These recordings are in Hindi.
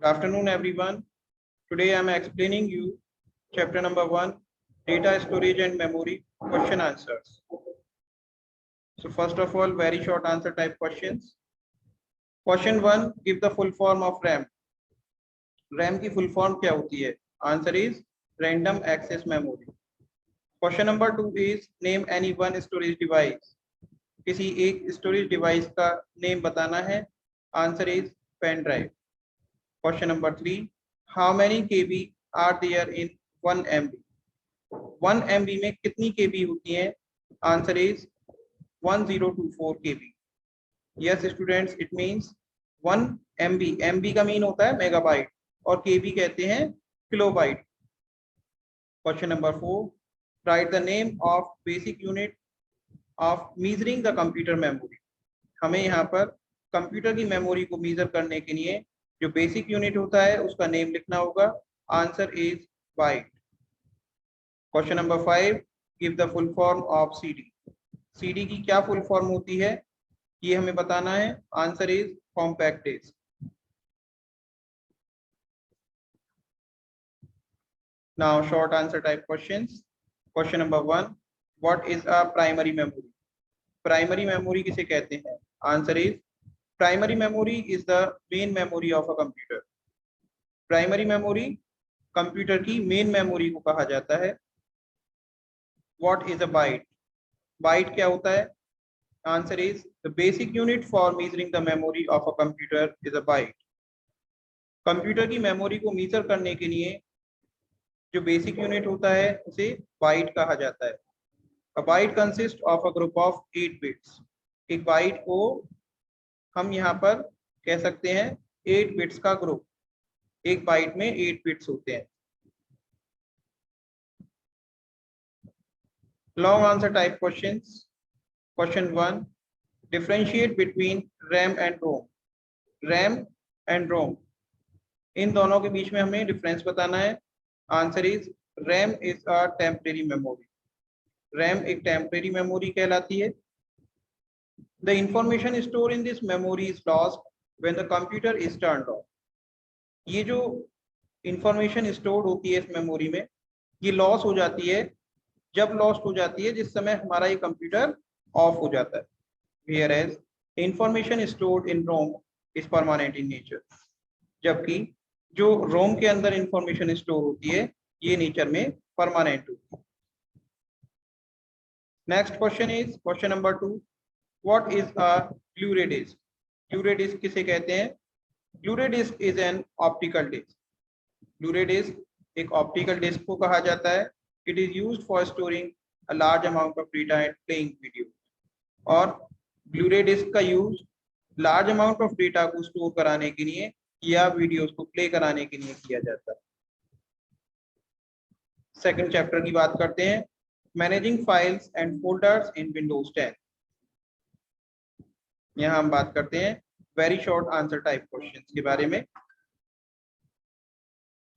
Good afternoon, everyone. Today I am explaining you chapter number 1, data storage and memory question answers. So first of all, very short answer type questions. Question 1, give the full form of RAM. RAM की full form क्या होती है? Answer is random access memory. Question number 2 is name any one storage device. किसी एक storage device का name बताना है. Answer is pen drive. Question number 3, how many KB are there in 1 MB? 1 MB में कितनी KB होती है? Answer is 1024 KB. Yes students, it means 1 MB. MB का मीन होता है मेगाबाइट और KB कहते हैं kilobyte. Question number 4, write the name of basic unit of measuring the computer memory. हमें यहाँ पर कंप्यूटर की मेमोरी को मेजर करने के लिए जो बेसिक यूनिट होता है उसका नेम लिखना होगा. Answer is byte. Question number 5, give the full form of CD. CD की क्या फुल फॉर्म होती है ये हमें बताना है. Answer is compact disc. Now short answer type questions. Question number 1, what is a primary memory. Primary memory किसे कहते हैं? Answer is primary memory is the main memory of a computer. Primary memory computer की मेन मेमोरी को कहा जाता है. What is a byte. Byte क्या होता है? Answer is the basic unit for measuring the memory of a computer is a bite. Computer की मेमोरी को मेजर करने के लिए जो बेसिक यूनिट होता है उसे बाइट कहा जाता है. A byte consist of a group of 8 bits. एक बाइट को हम यहाँ पर कह सकते हैं 8 बिट्स का ग्रुप. एक बाइट में 8 बिट्स होते हैं. Long answer type questions. Question 1, differentiate between RAM and ROM. RAM and ROM इन दोनों के बीच में हमें डिफरेंस बताना है. Answer is RAM is a temporary memory. RAM एक टेम्परेरी मेमोरी कहलाती है. The information stored in this memory is lost when the computer is turned off. ये जो इंफॉर्मेशन स्टोर होती है इस मेमोरी में ये लॉस हो जाती है. जब लॉस्ट हो जाती है जिस समय हमारा ये कंप्यूटर ऑफ हो जाता है. Whereas information stored in ROM is permanent in nature. जबकि जो रोम के अंदर इंफॉर्मेशन स्टोर होती है ये नेचर में परमानेंट होती है. Next question is question number 2, What is a Blu-ray disc? Blu-ray disc किसे कहते हैं? Blu-ray disc is an optical disc. Blu-ray disc एक optical disc को कहा जाता है. It is used for storing a large amount of data and playing video. और Blu-ray disc का use large amount of data को स्टोर कराने के लिए या वीडियोस को प्ले कराने के लिए किया जाता है. सेकंड चैप्टर की बात करते हैं. Managing files and folders in Windows 10. यहाँ हम बात करते हैं very short answer type questions के बारे में.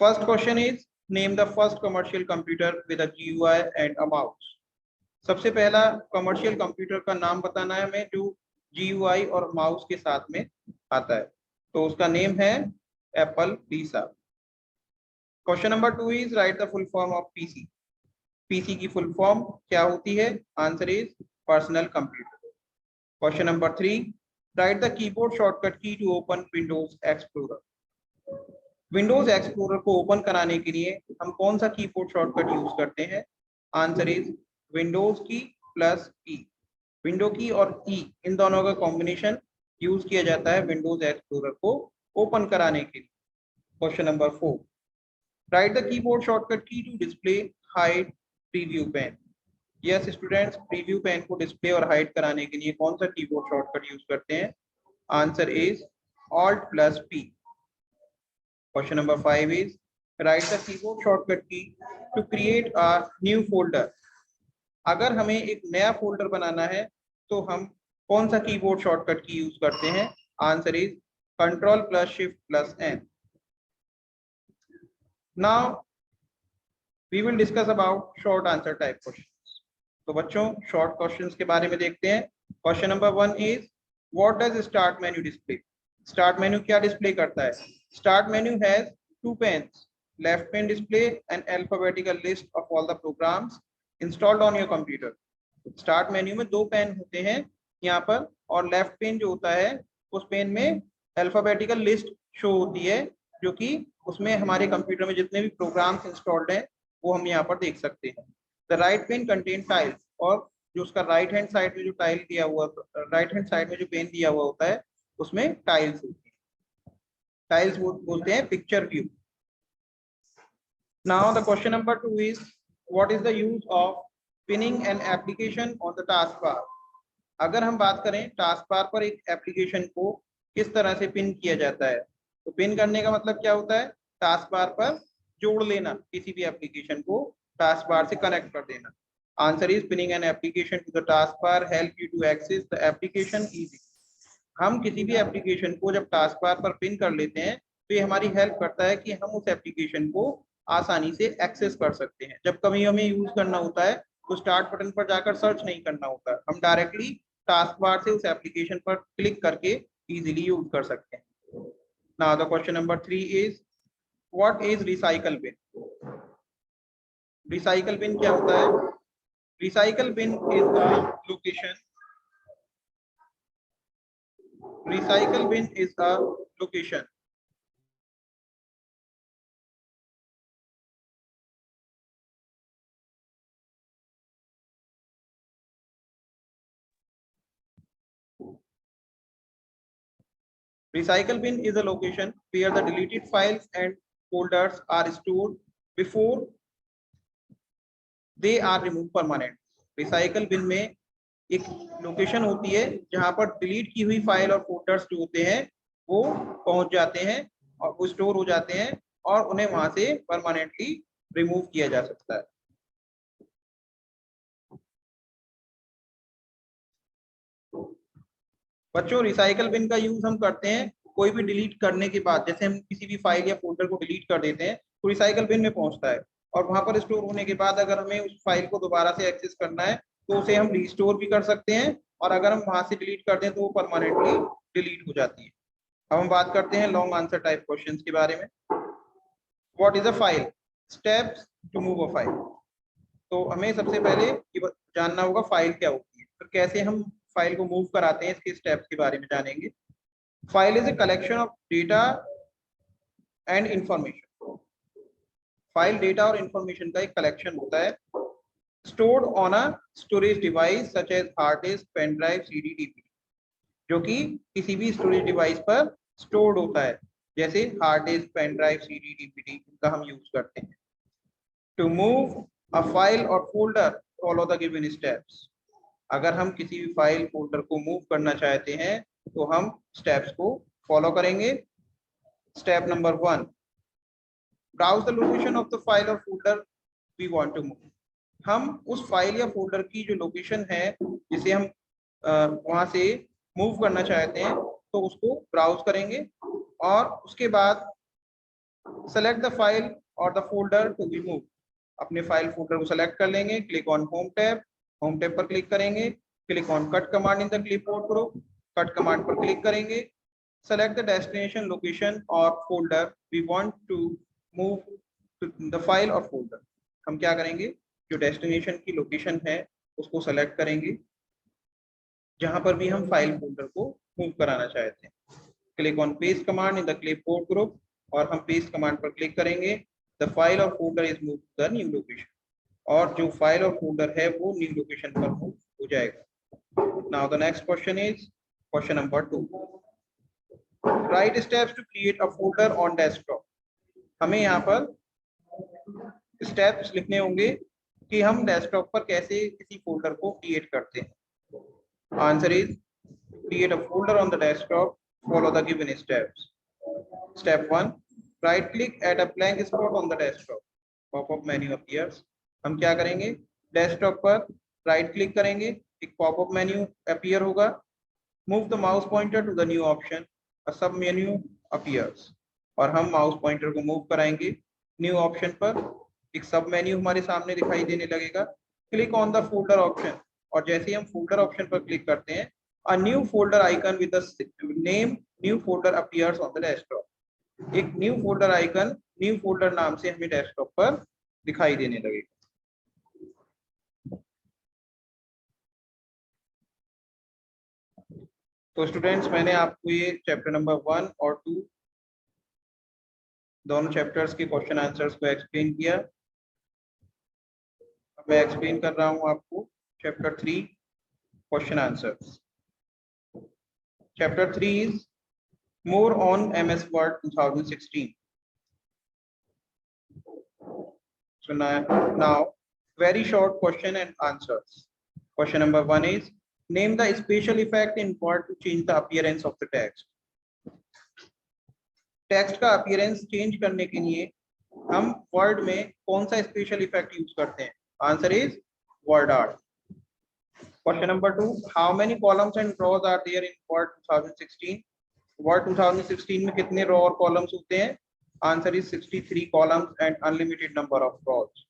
First question is name the first commercial computer with a GUI and a mouse. सबसे पहला कमर्शियल कंप्यूटर का नाम बताना है हमें जो GUI और माउस के साथ में आता है. तो उसका नेम है Apple Lisa. Question number 2 is write the full form of PC. PC की फुल फॉर्म क्या होती है? Answer is personal computer. Question number 3, write the keyboard shortcut key to open Windows Explorer. Windows Explorer को ओपन कराने के लिए हम कौन सा कीबोर्ड शॉर्टकट यूज करते हैं? आंसर इज विंडोज की प्लस ई. विंडो की और ई इन दोनों का कॉम्बिनेशन यूज किया जाता है विंडोज एक्सप्लोरर को ओपन कराने के लिए. Question number 4, write the keyboard shortcut key to display hide preview pane. Yes students, preview pane को डिस्प्ले और हाइड कराने के लिए कौन सा कीबोर्ड शॉर्टकट यूज करते हैं? Answer is Alt plus P. Question number 5 is write the keyboard shortcut key to create a new folder. अगर हमें एक नया फोल्डर बनाना है तो हम कौन सा कीबोर्ड शॉर्टकट की यूज करते हैं? Answer is Ctrl plus Shift plus N. Now we will discuss about short answer type question. तो बच्चों शॉर्ट क्वेश्चंस के बारे में देखते हैं. Question number 1 is what does start menu display. Start menu क्या डिस्प्ले करता है? Start menu has two panes. Left pane display an alphabetical list of all the programs installed on your computer. Start menu में दो पेन होते हैं यहाँ पर, और लेफ्ट पेन जो होता है उस पेन में अल्फाबेटिकल लिस्ट शो होती है, जो कि उसमें हमारे कंप्यूटर में जितने भी प्रोग्राम्स इंस्टॉल्ड हैं वो हम यहाँ पर देख सकते हैं। The right pane contain tiles, और जो उसका राइट हैंड साइड में जो टाइल दिया हुआ, राइट हैंड साइड में जो पेन दिया हुआ होता है उसमें टाइल्स होती है। टाइल्स बोलते हैं picture view. Now the question number 2 is what is the use of pinning an application on the task बार। अगर हम बात करें टास्क बार पर एक एप्लीकेशन को किस तरह से पिन किया जाता है, तो पिन करने का मतलब क्या होता है, टास्क बार पर जोड़ लेना, किसी भी एप्लीकेशन को टास्क बार से कनेक्ट कर देना। Answer is pinning an application to the task bar help you to access the application easy. हम किसी भी एप्लीकेशन को जब टास्क बार पर पिन कर लेते हैं तो ये हमारी हेल्प करता है कि हम उस एप्लीकेशन को आसानी से एक्सेस कर सकते हैं। जब कभी हमें यूज करना होता है तो स्टार्ट बटन पर जाकर सर्च नहीं करना होता, हम डायरेक्टली टास्क बार से उस एप्लीकेशन पर क्लिक करके इजीली यूज कर सकते हैं। Now the question number 3 is what is recycle bin. Recycle bin क्या होता है? Recycle bin is the location, recycle bin is a location recycle bin is a location where the deleted files and folders are stored before they are removed permanent। recycle bin में एक लोकेशन होती है जहां पर डिलीट की हुई फाइल और फोल्डर्स जो होते हैं वो पहुंच जाते हैं और वो स्टोर हो जाते हैं और उन्हें वहां से परमानेंटली रिमूव किया जा सकता है। बच्चों, रिसाइकल बिन का यूज हम करते हैं कोई भी डिलीट करने के बाद, जैसे हम किसी भी फाइल या फोल्डर को डिलीट कर देते हैं तो रिसाइकल बिन में पहुंचता है, और वहां पर स्टोर होने के बाद अगर हमें उस फाइल को दोबारा से एक्सेस करना है तो उसे हम रिस्टोर भी कर सकते हैं, और अगर हम वहां से डिलीट कर दें तो वो परमानेंटली डिलीट हो जाती है। अब हम बात करते हैं लॉन्ग आंसर टाइप क्वेश्चंस के बारे में। What is a file? Steps to move a file. तो हमें सबसे पहले जानना होगा फाइल क्या होती है, फिर कैसे हम फाइल को मूव कराते हैं, इसके स्टेप्स के बारे में जानेंगे। File is a collection of data and information. File data और इंफॉर्मेशन का एक कलेक्शन होता है, stored on a storage device such as hard disk, pen drive, CD, DVD, जो कि किसी भी स्टोरेज डिवाइस पर स्टोर्ड होता है, जैसे hard disk, pen drive, CD, DVD, इनका हम यूज करते हैं। टू मूव अ फाइल और folder follow the given steps. अगर हम किसी भी फाइल फोल्डर को मूव करना चाहते हैं तो हम स्टेप्स को फॉलो करेंगे। Step number 1, browse the location of the file और folder we want to move. हम उस फाइल या फोल्डर की जो लोकेशन है जिसे हम वहां से मूव करना चाहते हैं तो उसको ब्राउज करेंगे, और उसके बाद सेलेक्ट द फाइल और the folder to be move. अपने फाइल फोल्डर को सेलेक्ट कर लेंगे, click on home tab, home tab पर क्लिक करेंगे, click on cut command in the clipboard group, cut command पर क्लिक करेंगे, सेलेक्ट द डेस्टिनेशन लोकेशन और folder we want to move the file और फोल्डर। हम क्या करेंगे, जो डेस्टिनेशन की लोकेशन है उसको सेलेक्ट करेंगे जहां पर भी हम फाइल फोल्डर को मूव कराना चाहते हैं। Click on paste command in the clipboard group, और हम पेस्ट कमांड पर क्लिक करेंगे, द फाइल और folder is move to the new location, और जो फाइल और फोल्डर है वो न्यू लोकेशन पर मूव हो जाएगा। Now the next question is question number 2, write steps to create a folder on desktop. हमें यहाँ पर स्टेप्स लिखने होंगे कि हम डेस्कटॉप पर कैसे किसी फोल्डर को क्रिएट करते हैं। Answer is create a folder on the desktop, follow the given steps. Step 1, right click at a blank spot on the desktop, popup menu appears. हम क्या करेंगे, डेस्कटॉप पर राइट क्लिक करेंगे, एक पॉपअप मेन्यू अपीयर होगा, move the mouse pointer to the new option, a sub menu appears, और हम माउस पॉइंटर को मूव कराएंगे न्यू ऑप्शन पर, एक सब मेन्यू हमारे सामने दिखाई देने लगेगा। Click on the folder option, और जैसे ही हम फोल्डर ऑप्शन पर क्लिक करते हैं, a new folder icon with the name new folder appears on the desktop. एक new folder icon new folder नाम से हमें डेस्कटॉप पर दिखाई देने लगेगा। तो स्टूडेंट्स, मैंने आपको ये चैप्टर नंबर 1 और 2 दोनों चैप्टर्स के क्वेश्चन आंसर्स को एक्सप्लेन किया। अब मैं एक्सप्लेन कर रहा हूँ आपको chapter 3 question answers. Chapter 3 is more on MS Word 2016. So now very short question and answers. Question number 1 is name the special effect in Word to change the appearance of the text. Text का अपीयरेंस चेंज करने के लिए हम वर्ड में कौन सा स्पेशल इफेक्ट यूज करते हैं? Answer is word art. Question number 2, how many columns and rows are there in Word 2016? Word 2016 में कितने रो और कॉलम्स होते हैं? Answer is 63 columns and unlimited number of rows.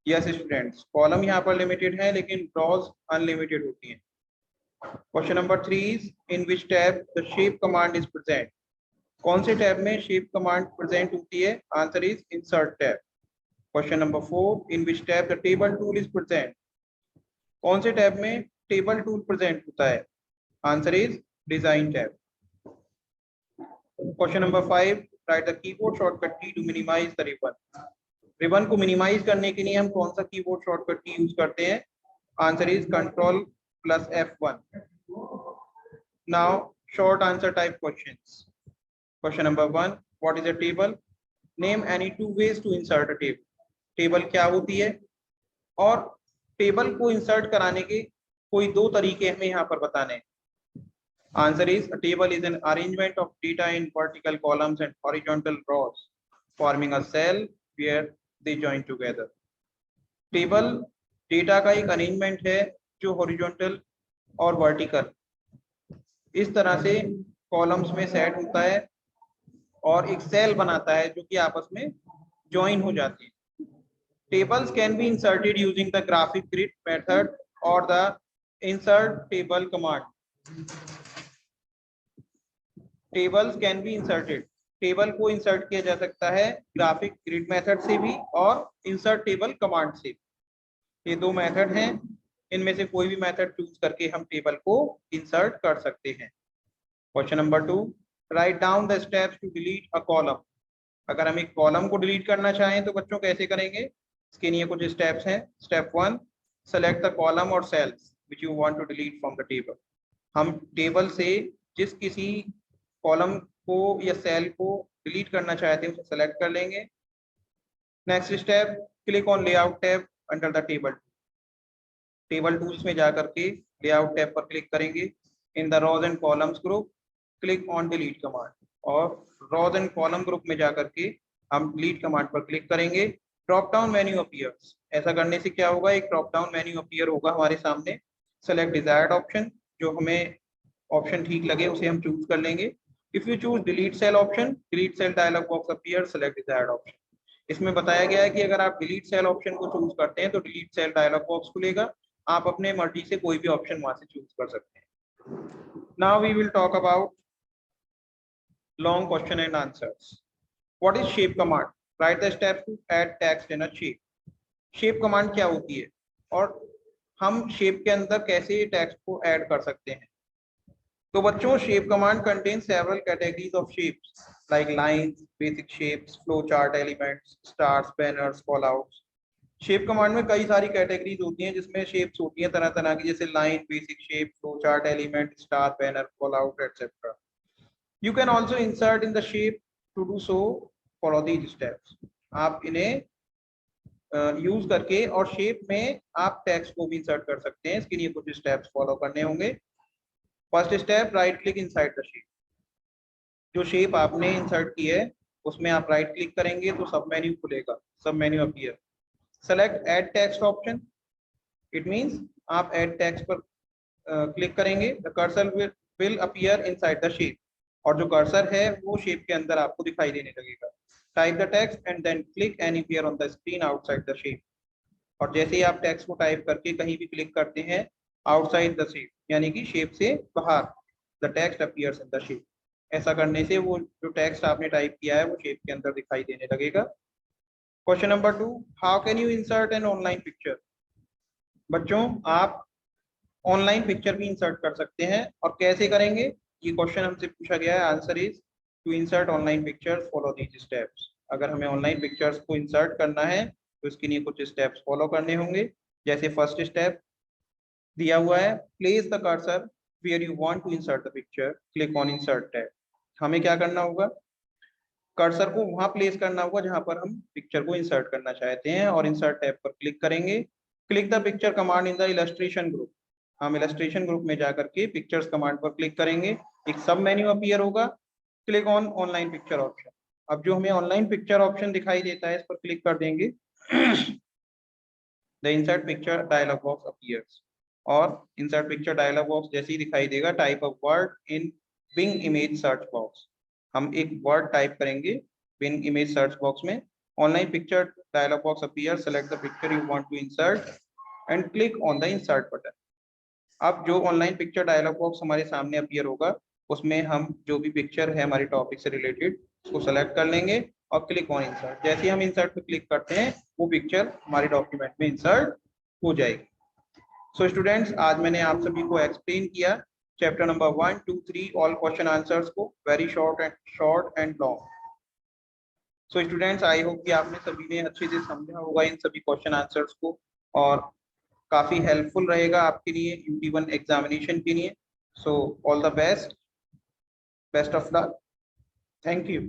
Yes students, column यहाँ पर लिमिटेड है लेकिन रॉज अनलिमिटेड होती हैं। Question number 3 is in which tab the shape command is present? कौन से टैब में शेप कमांड प्रेजेंट होती है? Answer is insert tab. Question number 4, in which tab the table tool is present? कौन से टैब में टेबल टूल प्रेजेंट होता है? Answer is design tab. Question number 5, write the keyboard shortcut key to minimise the ribbon. Ribbon को मिनिमाइज करने के लिए हम कौन सा कीबोर्ड शॉर्टकट की यूज करते हैं? Answer is control plus F1। Now short answer type questions. Question number 1, what is a table? Name any 2 ways to insert a table. Table क्या होती है और टेबल को इंसर्ट कराने के कोई 2 तरीके हमें यहाँ पर बताने हैं। Answer is a table is an arrangement of data in vertical columns and horizontal rows forming a cell where they join together. Table data का एक अरेंजमेंट है जो हॉरिजॉन्टल और वर्टिकल इस तरह से कॉलम्स में सेट होता है और एक सेल बनाता है जो कि आपस में ज्वाइन हो जाती है। Tables can be inserted using the graphic grid method or the insert table command. Tables can be inserted, table को इंसर्ट किया जा सकता है ग्राफिक ग्रिड मेथड से भी और इंसर्ट टेबल कमांड से। ये 2 मेथड हैं, इनमें से कोई भी मेथड चूज करके हम टेबल को इंसर्ट कर सकते हैं। Question number 2, write down the steps to delete a column. अगर हम एक कॉलम को डिलीट करना चाहें तो बच्चों कैसे करेंगे? इसके लिए कुछ स्टेप्स हैं। स्टेप 1, सेलेक्ट द कॉलम और cells which you want to delete from the table. हम टेबल से जिस किसी कॉलम को या सेल को डिलीट करना चाहते हैं उसे सेलेक्ट कर लेंगे। Next step, click on layout tab under the table. Table tools में जाकर के लेआउट टैब पर क्लिक करेंगे। In the rows and columns group click on delete command, और रोज एंड कॉलम ग्रुप में जाकर के हम डिलीट कमांड पर क्लिक करेंगे। Drop down menu appears. ऐसा करने से क्या होगा? एक ड्रॉप डाउन मेन्यू अपीयर होगा हमारे सामने। सेलेक्ट डिजायर्ड ऑप्शन, जो हमें ऑप्शन ठीक लगे उसे हम चूज कर लेंगे। If you choose delete cell option, delete cell dialog box appears, select desired option. इसमें बताया गया है कि अगर आप delete cell option को चूज करते हैं तो delete cell dialog box खुलेगा, आप अपने मर्जी से कोई भी ऑप्शन वहां से चूज कर सकते हैं। Now we will talk about long question and answers. What is shape command? Write the steps to add text in a shape. Shape command क्या होती है और हम shape के अंदर कैसे टेक्स्ट को ऐड कर सकते हैं? तो बच्चों, shape command contain several categories of shapes like lines, basic shapes, flow chart elements, stars, banners, callouts. Shape command में कई सारी कैटेगरीज होती हैं जिसमें शेप्स होती हैं तरह तरह की, जैसे line, basic shape, flow chart element, star, banner, callout etcetera. You can also insert in the shape. To do so follow these steps. आप इन्हें यूज करके और शेप में आप टेक्स्ट को भी इंसर्ट कर सकते हैं। इसके लिए कुछ स्टेप्स फॉलो करने होंगे। First step, right click inside the shape. जो शेप आपने इंसर्ट की है उसमें आप राइट क्लिक करेंगे तो सब मेन्यू खुलेगा, सब menu appear. Select add text option. It means आप ऐड टेक्स्ट पर क्लिक करेंगे। The cursor will appear inside the shape, और जो कर्सर है वो शेप के अंदर आपको दिखाई देने लगेगा। Type the text and then click anywhere on the screen outside the shape. और जैसे ही आप टेक्स्ट को टाइप करके कहीं भी क्लिक करते हैं आउटसाइड द शेप, यानी कि शेप से बाहर, the text appears in the shape. ऐसा करने से वो जो टेक्स्ट आपने टाइप किया है वो शेप के अंदर दिखाई देने लगेगा। Question number 2, how can you insert an online picture. बच्चों आप ऑनलाइन पिक्चर भी इंसर्ट कर सकते हैं और कैसे करेंगे, ये क्वेश्चन हमसे पूछा गया है। Answer is to insert online pictures follow these steps. अगर हमें ऑनलाइन पिक्चर्स को इंसर्ट करना है तो इसके लिए कुछ स्टेप्स फॉलो करने होंगे। जैसे फर्स्ट स्टेप दिया हुआ है, place the cursor where you want to insert the picture, click on insert tab. हमें क्या करना होगा, कर्सर को वहां प्लेस करना होगा जहां पर हम पिक्चर को इंसर्ट करना चाहते हैं और इंसर्ट टैब पर क्लिक करेंगे। Click the picture command in the illustration group. हम इलस्ट्रेशन ग्रुप में जाकर के पिक्चर्स कमांड पर क्लिक करेंगे, एक सब मेन्यू अपीयर होगा, click on online picture option. अब जो हमें ऑनलाइन पिक्चर ऑप्शन दिखाई देता है इस पर क्लिक कर देंगे। The insert picture dialog box appears, और इंसर्ट पिक्चर डायलॉग बॉक्स जैसे ही दिखाई देगा, type of word in Bing image search box. हम एक वर्ड टाइप करेंगे बिंग इमेज सर्च बॉक्स में। Online picture dialog box appear, select the picture you want to insert and click on the insert button. अब जो ऑनलाइन पिक्चर डायलॉग बॉक्स हमारे सामने अपीयर होगा उसमें हम जो भी पिक्चर है हमारे टॉपिक से रिलेटेड उसको सेलेक्ट कर लेंगे और क्लिक ऑन इंसर्ट। जैसे ही हम इंसर्ट पे क्लिक करते हैं वो पिक्चर हमारे डॉक्यूमेंट में इंसर्ट हो जाएगी। सो स्टूडेंट्स, आज मैंने आप सभी को एक्सप्लेन किया chapter number 1, 2, 3 all question answers को, very short and long. So students, I hope कि आपने सभी ने अच्छे से समझा होगा इन सभी क्वेश्चन आंसर्स को और काफी हेल्पफुल रहेगा आपके लिए UT1 एग्जामिनेशन के लिए। So all the best, best of luck, thank you.